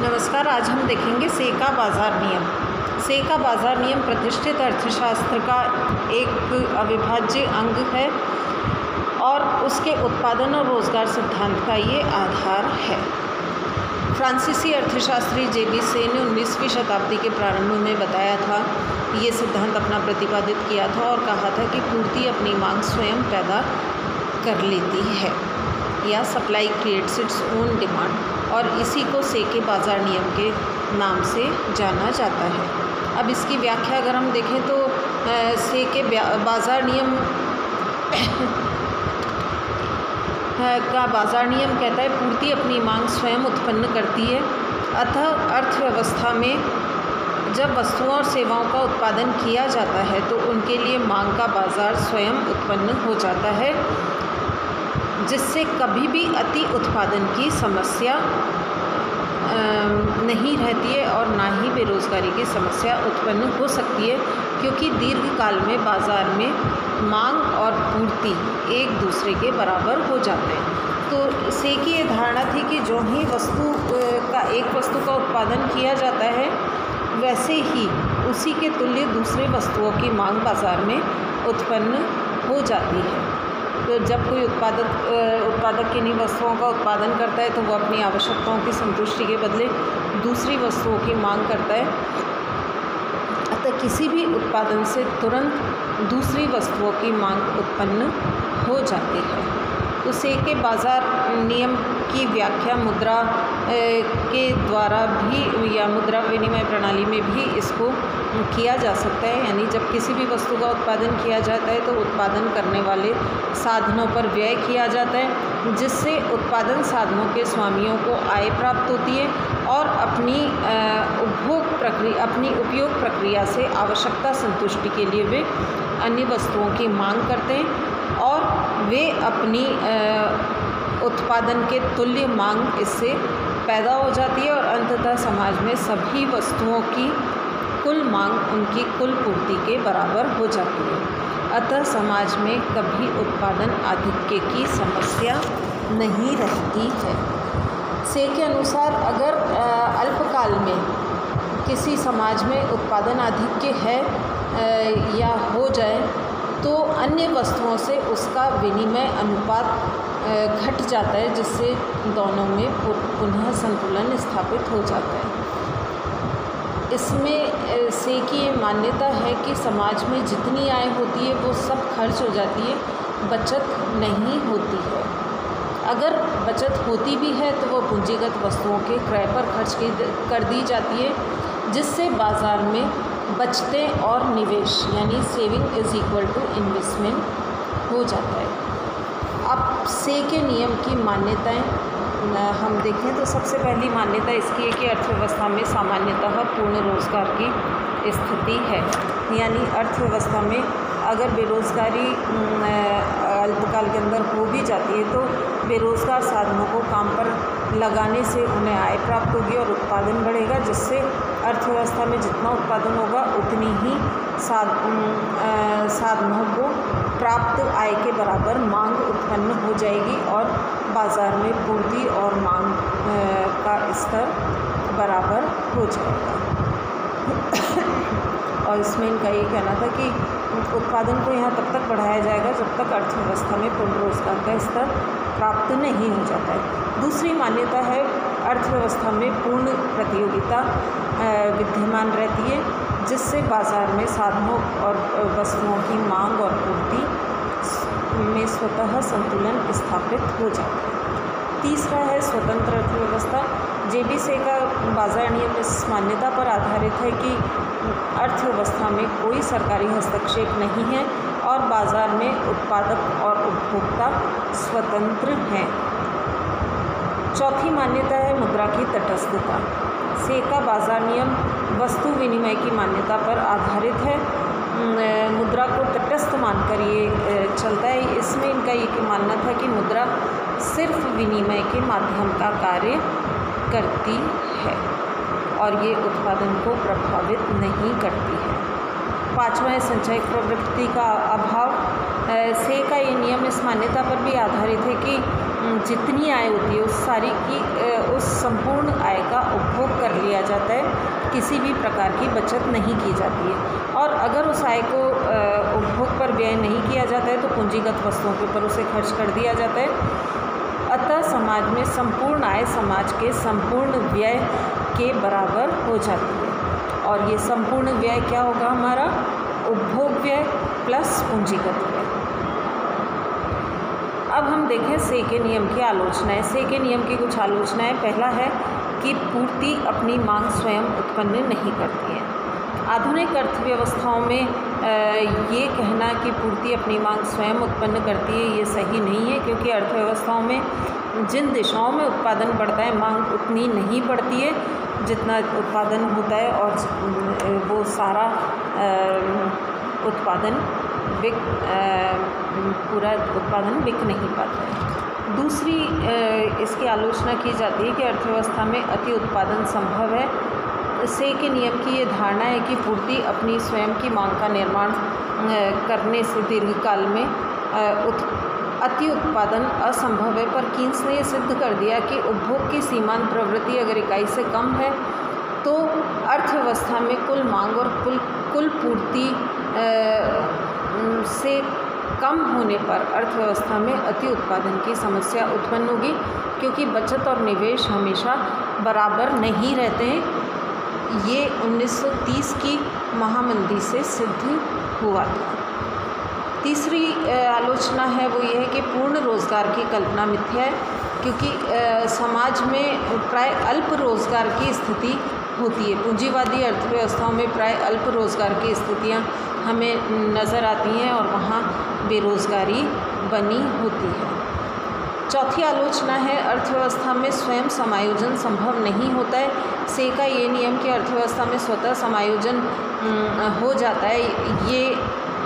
नमस्कार। आज हम देखेंगे से का बाज़ार नियम। से का बाज़ार नियम प्रतिष्ठित अर्थशास्त्र का एक अविभाज्य अंग है और उसके उत्पादन और रोज़गार सिद्धांत का ये आधार है। फ्रांसीसी अर्थशास्त्री जे.बी. से ने 19वीं शताब्दी के प्रारंभ में बताया था, ये सिद्धांत अपना प्रतिपादित किया था और कहा था कि पूर्ति अपनी मांग स्वयं पैदा कर लेती है या supply creates its own demand, और इसी को से के बाज़ार नियम के नाम से जाना जाता है। अब इसकी व्याख्या अगर हम देखें तो से के बाज़ार नियम का बाज़ार नियम कहता है पूर्ति अपनी मांग स्वयं उत्पन्न करती है। अतः अर्थव्यवस्था में जब वस्तुओं और सेवाओं का उत्पादन किया जाता है तो उनके लिए मांग का बाज़ार स्वयं उत्पन्न हो जाता है, जिससे कभी भी अति उत्पादन की समस्या नहीं रहती है और ना ही बेरोज़गारी की समस्या उत्पन्न हो सकती है, क्योंकि दीर्घकाल में बाज़ार में मांग और पूर्ति एक दूसरे के बराबर हो जाते हैं। तो से की ये धारणा थी कि जो ही एक वस्तु का उत्पादन किया जाता है, वैसे ही उसी के तुल्य दूसरे वस्तुओं की मांग बाज़ार में उत्पन्न हो जाती है। तो जब कोई उत्पादक किन्हीं वस्तुओं का उत्पादन करता है तो वो अपनी आवश्यकताओं की संतुष्टि के बदले दूसरी वस्तुओं की मांग करता है। अतः किसी भी उत्पादन से तुरंत दूसरी वस्तुओं की मांग उत्पन्न हो जाती है। तो से के बाज़ार नियम की व्याख्या मुद्रा के द्वारा भी या मुद्रा विनिमय प्रणाली में भी इसको किया जा सकता है। यानी जब किसी भी वस्तु का उत्पादन किया जाता है तो उत्पादन करने वाले साधनों पर व्यय किया जाता है, जिससे उत्पादन साधनों के स्वामियों को आय प्राप्त होती है और अपनी उपयोग प्रक्रिया से आवश्यकता संतुष्टि के लिए वे अन्य वस्तुओं की मांग करते हैं और वे अपनी उत्पादन के तुल्य मांग इससे पैदा हो जाती है और अंततः समाज में सभी वस्तुओं की कुल मांग उनकी कुल पूर्ति के बराबर हो जाती है। अतः समाज में कभी उत्पादन आधिक्य की समस्या नहीं रहती है। से के अनुसार अगर अल्पकाल में किसी समाज में उत्पादन आधिक्य है या हो जाए तो अन्य वस्तुओं से उसका विनिमय अनुपात घट जाता है, जिससे दोनों में पुनः संतुलन स्थापित हो जाता है। इसमें से की मान्यता है कि समाज में जितनी आय होती है वो सब खर्च हो जाती है, बचत नहीं होती है। अगर बचत होती भी है तो वो पूंजीगत वस्तुओं के क्रय पर खर्च कर दी जाती है, जिससे बाज़ार में बचतें और निवेश यानी saving is equal to investment हो जाता है। अब से के नियम की मान्यताएं हम देखें तो सबसे पहली मान्यता इसकी है कि अर्थव्यवस्था में सामान्यतः पूर्ण रोज़गार की स्थिति है। यानी अर्थव्यवस्था में अगर बेरोज़गारी अल्पकाल के अंदर हो भी जाती है तो बेरोज़गार साधनों को काम पर लगाने से उन्हें आय प्राप्त होगी और उत्पादन बढ़ेगा, जिससे अर्थव्यवस्था में जितना उत्पादन होगा उतनी ही साधनों को प्राप्त आय के बराबर मांग उत्पन्न हो जाएगी और बाज़ार में पूर्ति और मांग का स्तर बराबर हो जाएगा। और इसमें इनका ये कहना था कि उत्पादन को यहाँ तब तक बढ़ाया जाएगा जब तक अर्थव्यवस्था में पूर्ण रोज़गार का स्तर प्राप्त नहीं हो जाता है। दूसरी मान्यता है अर्थव्यवस्था में पूर्ण प्रतियोगिता विद्यमान रहती है, जिससे बाज़ार में साधनों और वस्तुओं की मांग और पूर्ति में स्वतः संतुलन स्थापित हो जाता है। तीसरा है स्वतंत्र अर्थव्यवस्था। जे.बी. से का बाज़ार नियम इस मान्यता पर आधारित है कि अर्थव्यवस्था में कोई सरकारी हस्तक्षेप नहीं है और बाज़ार में उत्पादक और उपभोक्ता स्वतंत्र हैं। चौथी मान्यता है मुद्रा की तटस्थता। से का बाज़ार नियम वस्तु विनिमय की मान्यता पर आधारित है। मुद्रा को तटस्थ मानकर ये चलता है। इसमें इनका ये मानना था कि मुद्रा सिर्फ विनिमय के माध्यम का कार्य करती है और ये उत्पादन को प्रभावित नहीं करती है। पाँचवा है संचय प्रवृत्ति का अभाव। से का ये नियम इस मान्यता पर भी आधारित है कि जितनी आय होती है उस संपूर्ण आय का उपभोग लिया जाता है, किसी भी प्रकार की बचत नहीं की जाती है। और अगर उस आय को उपभोग पर व्यय नहीं किया जाता है तो पूंजीगत वस्तुओं के ऊपर उसे खर्च कर दिया जाता है। अतः समाज में संपूर्ण आय समाज के संपूर्ण व्यय के बराबर हो जाती है। और ये संपूर्ण व्यय क्या होगा हमारा? उपभोग व्यय प्लस पूंजीगत व्यय। अब हम देखें से के नियम की आलोचनाएं। से के नियम की कुछ आलोचनाएं। पहला है कि पूर्ति अपनी मांग स्वयं उत्पन्न नहीं करती है। आधुनिक अर्थव्यवस्थाओं में ये कहना कि पूर्ति अपनी मांग स्वयं उत्पन्न करती है, ये सही नहीं है, क्योंकि अर्थव्यवस्थाओं में जिन दिशाओं में उत्पादन बढ़ता है मांग उतनी नहीं बढ़ती है जितना उत्पादन होता है, और वो सारा उत्पादन पूरा उत्पादन बिक नहीं पाता है। दूसरी इसकी आलोचना की जाती है कि अर्थव्यवस्था में अति उत्पादन संभव है। से के नियम की ये धारणा है कि पूर्ति अपनी स्वयं की मांग का निर्माण करने से दीर्घकाल में अति उत्पादन असंभव है। पर कीन्स ने यह सिद्ध कर दिया कि उपभोग की सीमांत प्रवृत्ति अगर इकाई से कम है तो अर्थव्यवस्था में कुल मांग और कुल पूर्ति से कम होने पर अर्थव्यवस्था में अति उत्पादन की समस्या उत्पन्न होगी, क्योंकि बचत और निवेश हमेशा बराबर नहीं रहते हैं। ये 1930 की महामंदी से सिद्ध हुआ था। तीसरी आलोचना है वो ये है कि पूर्ण रोज़गार की कल्पना मिथ्या है, क्योंकि समाज में प्राय अल्प रोज़गार की स्थिति होती है। पूंजीवादी अर्थव्यवस्थाओं में प्राय अल्प रोज़गार की स्थितियाँ हमें नज़र आती हैं और वहाँ बेरोज़गारी बनी होती है। चौथी आलोचना है अर्थव्यवस्था में स्वयं समायोजन संभव नहीं होता है। से का ये नियम कि अर्थव्यवस्था में स्वतः समायोजन हो जाता है, ये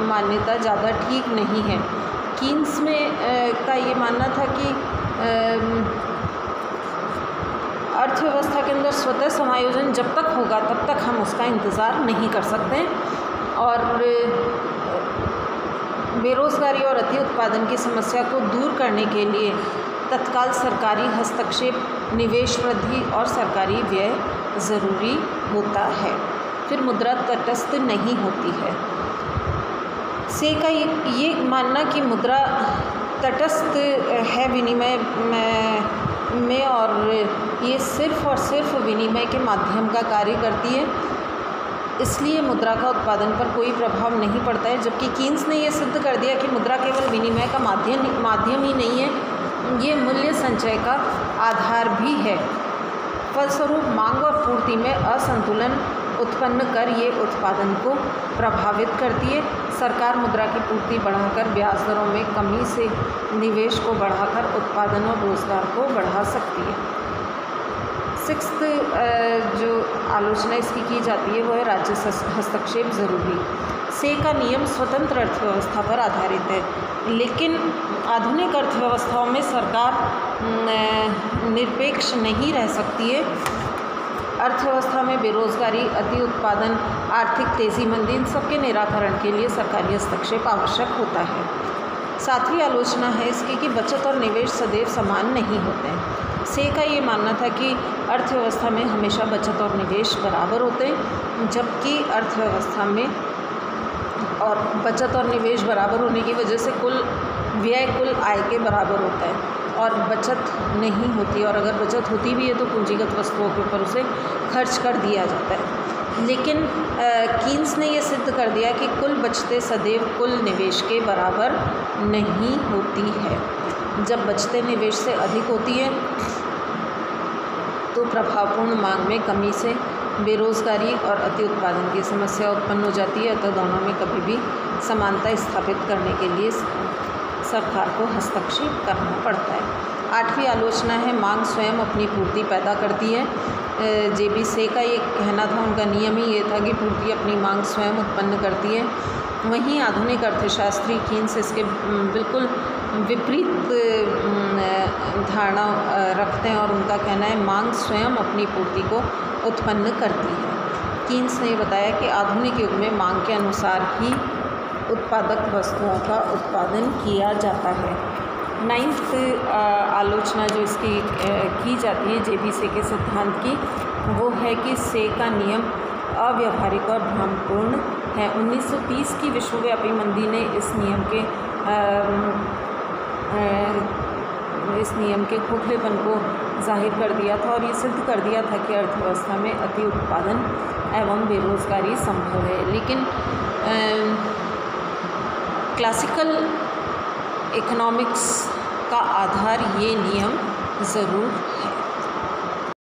मान्यता ज़्यादा ठीक नहीं है। कीन्स में का ये मानना था कि अर्थव्यवस्था के अंदर स्वतः समायोजन जब तक होगा तब तक हम उसका इंतज़ार नहीं कर सकते, और बेरोज़गारी और अति उत्पादन की समस्या को दूर करने के लिए तत्काल सरकारी हस्तक्षेप, निवेश वृद्धि और सरकारी व्यय ज़रूरी होता है। फिर मुद्रा तटस्थ नहीं होती है। से का ये मानना कि मुद्रा तटस्थ है विनिमय में और ये सिर्फ़ और सिर्फ विनिमय के माध्यम का कार्य करती है, इसलिए मुद्रा का उत्पादन पर कोई प्रभाव नहीं पड़ता है। जबकि कीन्स ने यह सिद्ध कर दिया कि मुद्रा केवल विनिमय का माध्यम ही नहीं है, ये मूल्य संचय का आधार भी है। फलस्वरूप मांग और पूर्ति में असंतुलन उत्पन्न कर ये उत्पादन को प्रभावित करती है। सरकार मुद्रा की पूर्ति बढ़ाकर ब्याज दरों में कमी से निवेश को बढ़ाकर उत्पादन और रोज़गार को बढ़ा सकती है। सिक्स्थ जो आलोचना इसकी की जाती है वो है राज्य हस्तक्षेप ज़रूरी। से का नियम स्वतंत्र अर्थव्यवस्था पर आधारित है, लेकिन आधुनिक अर्थव्यवस्थाओं में सरकार निरपेक्ष नहीं रह सकती है। अर्थव्यवस्था में बेरोज़गारी, अति उत्पादन, आर्थिक तेज़ी मंदी, इन सबके निराकरण के लिए सरकारी हस्तक्षेप आवश्यक होता है। सातवीं आलोचना है इसकी कि बचत और निवेश सदैव समान नहीं होते हैं। से का ये मानना था कि अर्थव्यवस्था में हमेशा बचत और निवेश बराबर होते हैं, जबकि अर्थव्यवस्था में और बचत और निवेश बराबर होने की वजह से कुल व्यय कुल आय के बराबर होता है और बचत नहीं होती, और अगर बचत होती भी है तो पूंजीगत वस्तुओं के ऊपर उसे खर्च कर दिया जाता है। लेकिन कीन्स ने यह सिद्ध कर दिया कि कुल बचतें सदैव कुल निवेश के बराबर नहीं होती है। जब बचतें निवेश से अधिक होती हैं तो प्रभावपूर्ण मांग में कमी से बेरोज़गारी और अति उत्पादन की समस्या उत्पन्न हो जाती है, तो दोनों में कभी भी समानता स्थापित करने के लिए सरकार को हस्तक्षेप करना पड़ता है। आठवीं आलोचना है मांग स्वयं अपनी पूर्ति पैदा करती है। जे.बी. से का ये कहना था, उनका नियम ही ये था कि पूर्ति अपनी मांग स्वयं उत्पन्न करती है। वहीं आधुनिक अर्थशास्त्री कीन्स इसके बिल्कुल विपरीत धारणा रखते हैं और उनका कहना है मांग स्वयं अपनी पूर्ति को उत्पन्न करती है। कीन्स ने बताया कि आधुनिक युग में मांग के अनुसार ही उत्पादक वस्तुओं का उत्पादन किया जाता है। नाइन्थ आलोचना जो इसकी की जाती है जे.बी. से के सिद्धांत की, वो है कि से का नियम अव्यावहारिक और भ्रमपूर्ण है। 1930 की विश्वव्यापी मंदी ने इस नियम के खोखलेपन को जाहिर कर दिया था और ये सिद्ध कर दिया था कि अर्थव्यवस्था में अति उत्पादन एवं बेरोजगारी संभव है। लेकिन क्लासिकल इकोनॉमिक्स का आधार ये नियम ज़रूर है।